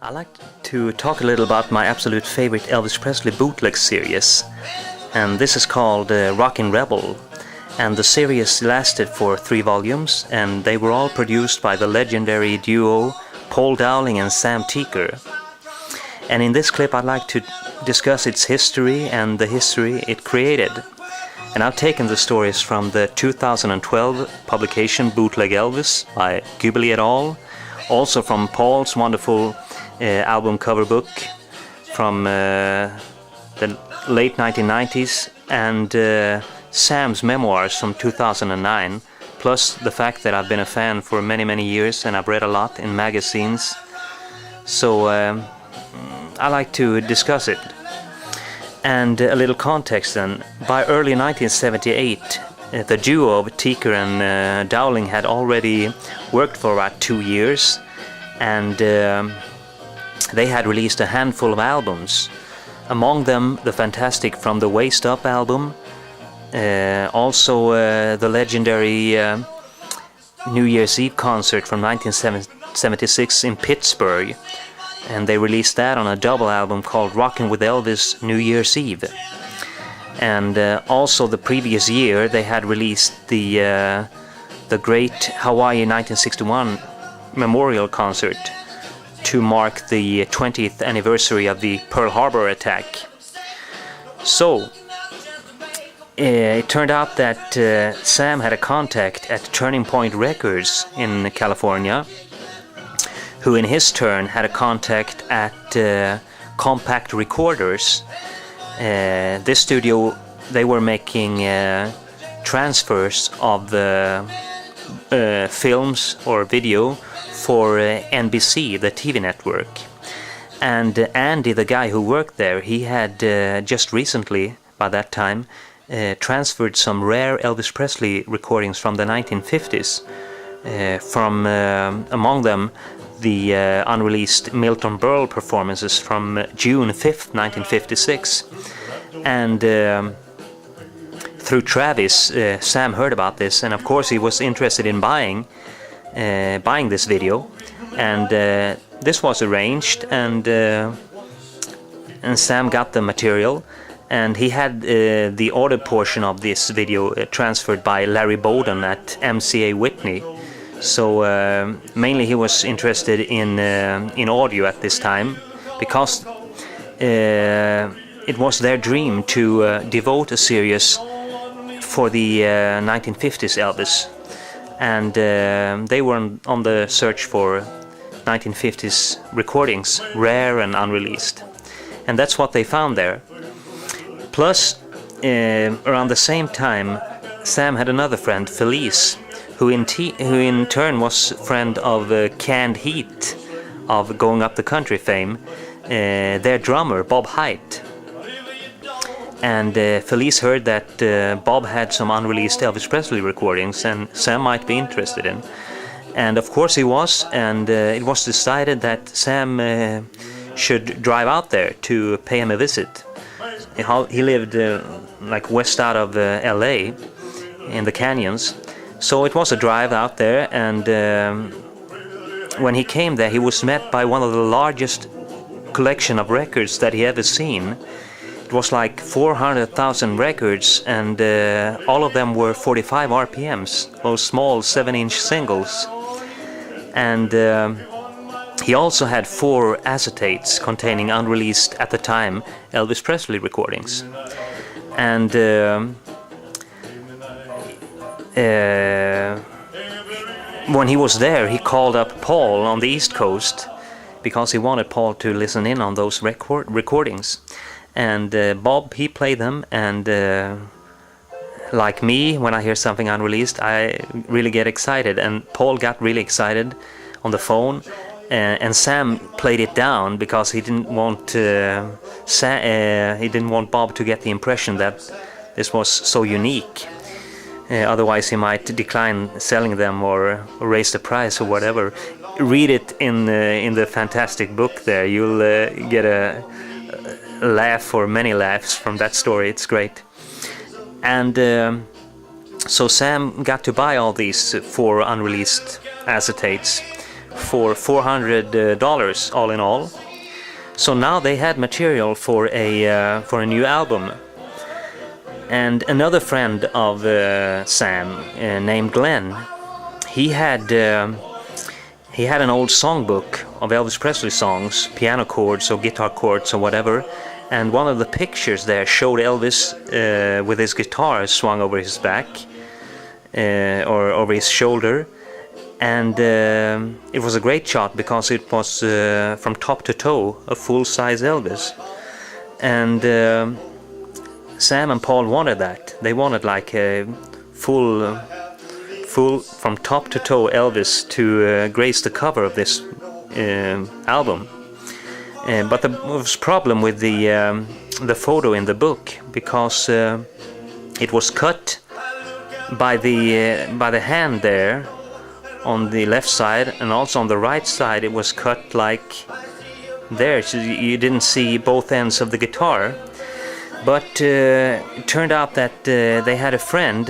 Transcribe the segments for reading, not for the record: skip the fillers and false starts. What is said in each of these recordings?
I like to talk a little about my absolute favorite Elvis Presley bootleg-series, and this is called Rockin' Rebel, and the series lasted for 3 volumes, and they were all produced by the legendary duo Paul Dowling and Sam Theaker. And in this clip I'd like to discuss its history and the history it created. And I've taken the stories from the 2012 publication Bootleg Elvis by Ghibli et al., also from Paul's wonderful album cover book from the late 1990s, and Sam's memoirs from 2009, plus the fact that I've been a fan for many years and I've read a lot in magazines. So I like to discuss it. And a little context then. By early 1978, the duo of Theaker and Dowling had already worked for about 2 years, and they had released a handful of albums. Among them, the fantastic From the Waist Up album, also the legendary New Year's Eve concert from 1976 in Pittsburgh, and they released that on a double album called Rockin' with Elvis New Year's Eve. And also the previous year they had released the great Hawaii 1961 memorial concert to mark the 20th anniversary of the Pearl Harbor attack. So it turned out that Sam had a contact at Turning Point Records in California, who in his turn had a contact at Compact Recorders. This studio, they were making transfers of films or video for NBC, the TV network. And Andy, the guy who worked there, he had just recently, by that time, transferred some rare Elvis Presley recordings from the 1950s. From among them, the unreleased Milton Berle performances from June 5th, 1956. And through Travis, Sam heard about this, and of course he was interested in buying this video, and this was arranged, and Sam got the material, and he had the audio portion of this video transferred by Larry Bowden at MCA Whitney. So mainly he was interested in audio at this time, because it was their dream to devote a series for the 1950s Elvis, and they were on the search for 1950s recordings, rare and unreleased, and that's what they found there. Plus, around the same time, Sam had another friend, Felice, who in turn was friend of Canned Heat of Going Up the Country fame, their drummer Bob Haidt. And Felice heard that Bob had some unreleased Elvis Presley recordings and Sam might be interested in. And of course he was, and it was decided that Sam should drive out there to pay him a visit. He lived like west out of LA in the canyons. So it was a drive out there, and when he came there he was met by one of the largest collection of records that he ever seen. It was like 400,000 records, and all of them were 45 RPMs, those small 7-inch singles. And he also had 4 acetates containing unreleased, at the time, Elvis Presley recordings. And when he was there, he called up Paul on the East Coast because he wanted Paul to listen in on those recordings. And Bob, he played them, and like me, when I hear something unreleased, I really get excited, and Paul got really excited on the phone, and Sam played it down because he didn't want Bob to get the impression that this was so unique. Otherwise he might decline selling them or raise the price or whatever. Read it in the fantastic book there. You'll get a laugh or many laughs from that story. It's great. And so Sam got to buy all these 4 unreleased acetates for $400 all in all. So now they had material for a new album. And another friend of Sam, named Glenn, he had an old songbook of Elvis Presley songs, piano chords or guitar chords or whatever. And one of the pictures there showed Elvis with his guitar swung over his back or over his shoulder. And it was a great shot because it was from top to toe a full-size Elvis. And Sam and Paul wanted that. They wanted like a full from top to toe Elvis to grace the cover of this album. But there was a problem with the photo in the book, because it was cut by the hand there on the left side, and also on the right side it was cut like there, so you didn't see both ends of the guitar. But it turned out that they had a friend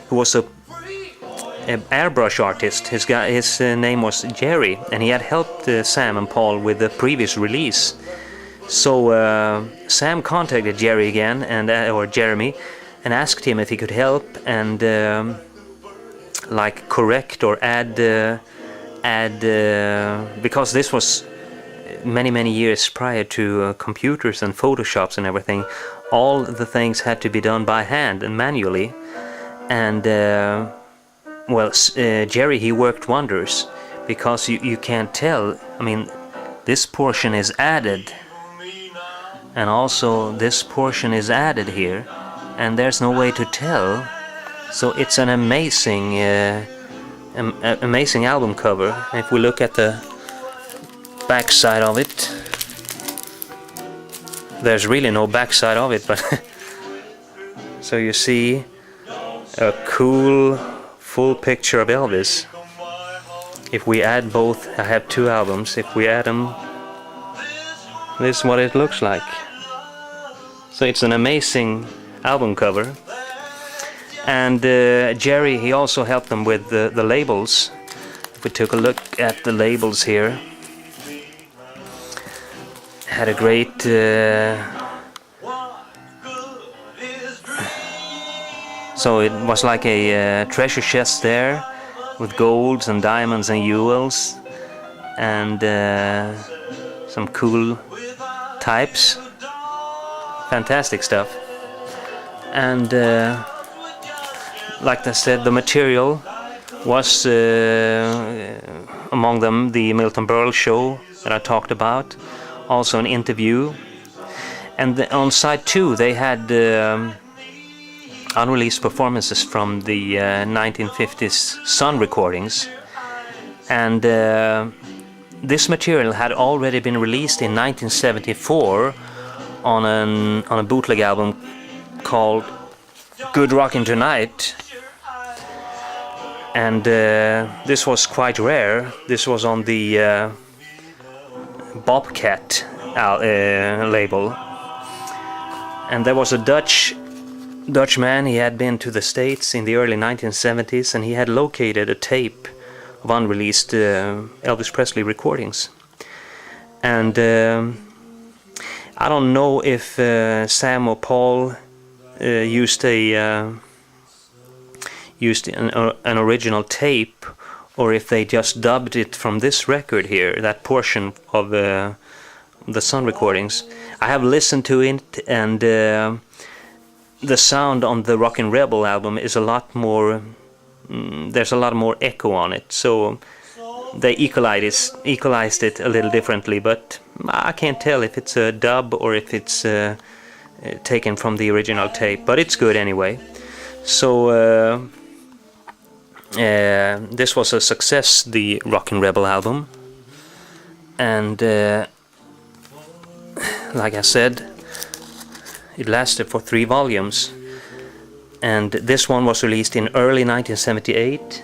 who was an airbrush artist. His name was Jerry, and he had helped Sam and Paul with the previous release. So Sam contacted Jerry again, or Jeremy, and asked him if he could help and like correct or add because this was many years prior to computers and photoshops and everything. All the things had to be done by hand and manually, and Jerry, he worked wonders, because you can't tell. I mean, this portion is added, and also this portion is added here, and there's no way to tell. So it's an amazing album cover. If we look at the back side of it, there's really no back side of it, but so you see a cool full picture of Elvis. If we add both, I have two albums, if we add them, this is what it looks like. So it's an amazing album cover. And Jerry, he also helped them with the labels. If we took a look at the labels here, had a great so it was like a treasure chest there with golds and diamonds and jewels, and some cool types, fantastic stuff. And like I said, the material was among them the Milton Berle show that I talked about, also an interview. And on side 2 they had unreleased performances from the 1950s Sun recordings. And this material had already been released in 1974 on a bootleg album called Good Rockin' Tonight. And this was quite rare. This was on the Bobcat label. And there was a Dutch man. He had been to the States in the early 1970s, and he had located a tape of unreleased Elvis Presley recordings. And I don't know if Sam or Paul used an original tape, or if they just dubbed it from this record here, that portion of the Sun recordings. I have listened to it, and the sound on the Rockin' Rebel album is a lot more, there's a lot more echo on it, so they equalized it a little differently, but I can't tell if it's a dub or if it's taken from the original tape, but it's good anyway. So this was a success, the Rockin' Rebel album, and like I said, it lasted for 3 volumes, and this one was released in early 1978,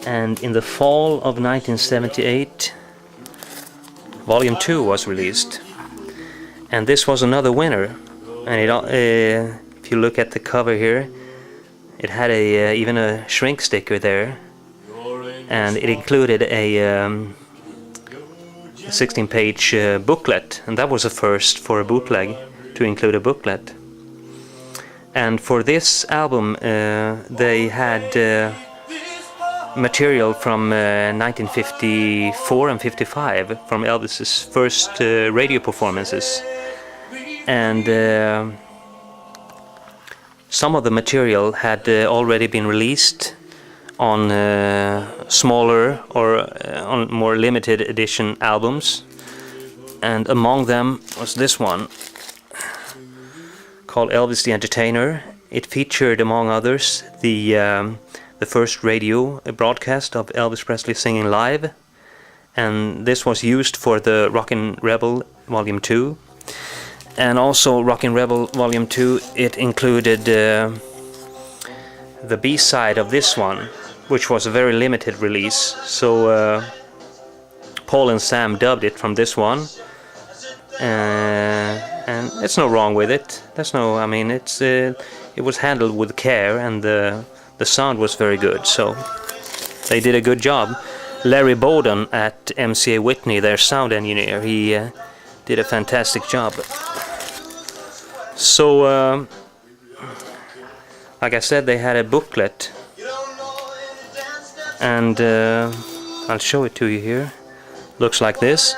and in the fall of 1978 volume 2 was released, and this was another winner. And if you look at the cover here, it had even a shrink sticker there, and it included a 16-page booklet, and that was a first for a bootleg to include a booklet. And for this album they had material from 1954 and 55 from Elvis's first radio performances, and some of the material had already been released on smaller or on more limited edition albums, and among them was this one called Elvis the Entertainer. It featured, among others, the first radio broadcast of Elvis Presley singing live, and this was used for the Rockin' Rebel Volume 2. And also Rockin' Rebel Volume 2, it included the B-side of this one, which was a very limited release. So Paul and Sam dubbed it from this one, and it's no wrong with it. There's no, I mean, it was handled with care, and the sound was very good, so they did a good job. Larry Bowden at MCA Whitney, their sound engineer, he did a fantastic job. So, like I said, they had a booklet, and I'll show it to you here. Looks like this,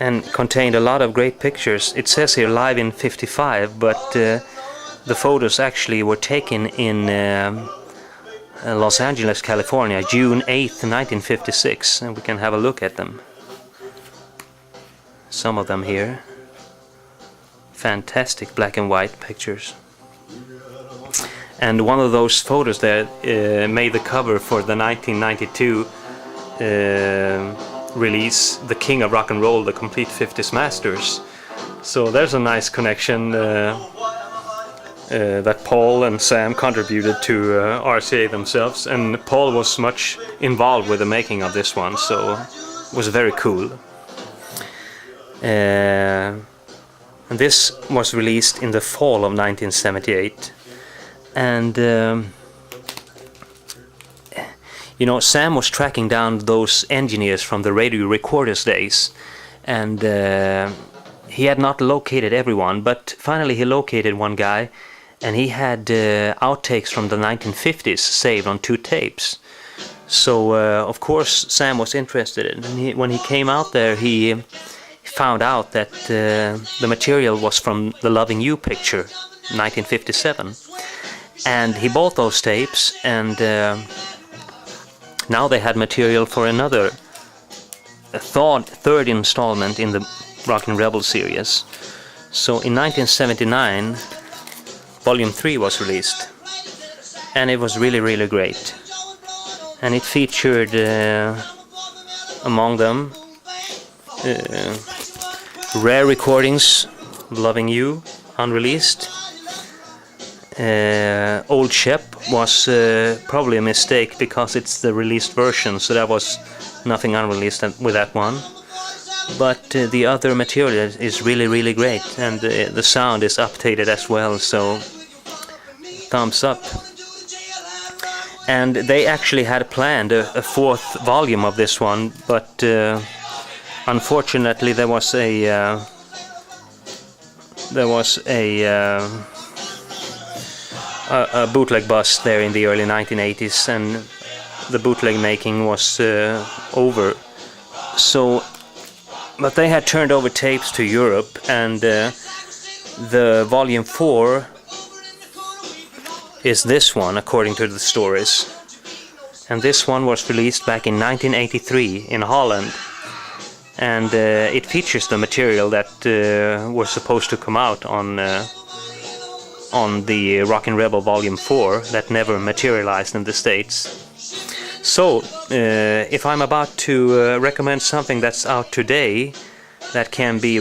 and contained a lot of great pictures. It says here live in '55, but the photos actually were taken in Los Angeles, California, June 8th, 1956, and we can have a look at them. Some of them here. Fantastic black and white pictures. And one of those photos that made the cover for the 1992 release, The King of Rock and Roll, The Complete 50s Masters. So there's a nice connection that Paul and Sam contributed to RCA themselves, and Paul was much involved with the making of this one, so it was very cool. And this was released in the fall of 1978, and you know, Sam was tracking down those engineers from the Radio Recorders days, and he had not located everyone, but finally he located one guy, and he had outtakes from the 1950s saved on 2 tapes. So of course Sam was interested, and when he came out there, he found out that the material was from the Loving You picture, 1957, and he bought those tapes, and now they had material for another third installment in the Rockin' Rebel series. So in 1979 Volume 3 was released, and it was really, really great, and it featured among them rare recordings, Loving You, unreleased. Old Shep was probably a mistake, because it's the released version, so there was nothing unreleased with that one. But the other material is really, really great, and the sound is updated as well, so thumbs up. And they actually had planned a 4th volume of this one, but unfortunately there was a bootleg bust there in the early 1980s, and the bootleg making was over. So, but they had turned over tapes to Europe, and the Volume 4 is this one, according to the stories. And this one was released back in 1983 in Holland, and it features the material that was supposed to come out on the Rockin' Rebel Volume 4 that never materialized in the States. So, if I'm about to recommend something that's out today that can be